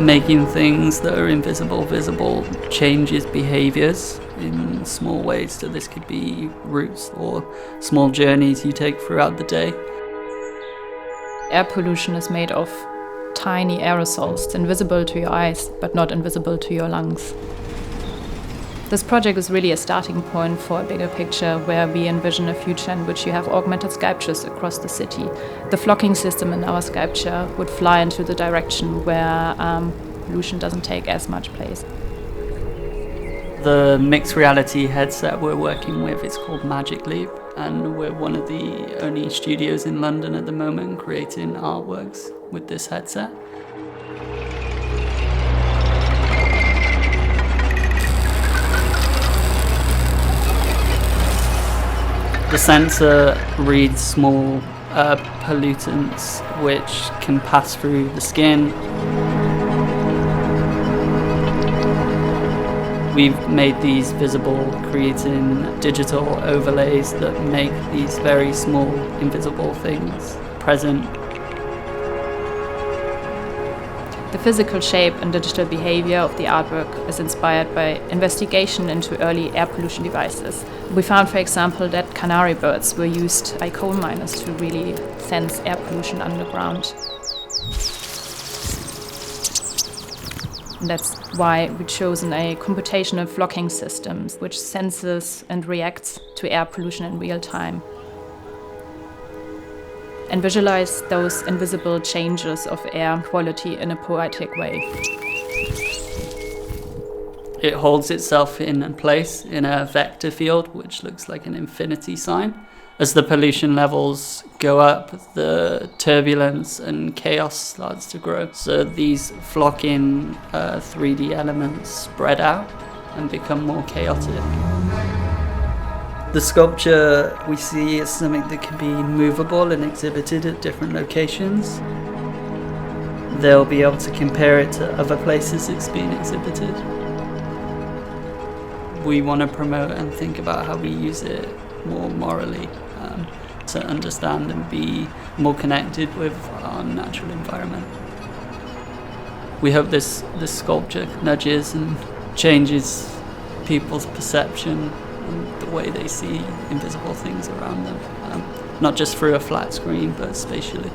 making things that are invisible visible changes behaviors in small ways. So this could be routes or small journeys you take throughout the day. Air pollution is made of tiny aerosols. It's invisible to your eyes, but not invisible to your lungs. This project is really a starting point for a bigger picture where we envision a future in which you have augmented sculptures across the city. The flocking system in our sculpture would fly into the direction where pollution doesn't take as much place. The mixed reality headset we're working with is called Magic Leap, and we're one of the only studios in London at the moment creating artworks with this headset. The sensor reads small pollutants which can pass through the skin. We've made these visible, creating digital overlays that make these very small, invisible things present. The physical shape and digital behavior of the artwork is inspired by investigation into early air pollution devices. We found, for example, that canary birds were used by coal miners to really sense air pollution underground. And that's why we've chosen a computational flocking system, which senses and reacts to air pollution in real time. And visualize those invisible changes of air quality in a poetic way. It holds itself in place in a vector field, which looks like an infinity sign. As the pollution levels go up, the turbulence and chaos starts to grow. So these flocking 3D elements spread out and become more chaotic. The sculpture we see is something that can be movable and exhibited at different locations. They'll be able to compare it to other places it's been exhibited. We want to promote and think about how we use it more morally to understand and be more connected with our natural environment. We hope this sculpture nudges and changes people's perception and the way they see invisible things around them, not just through a flat screen, but spatially.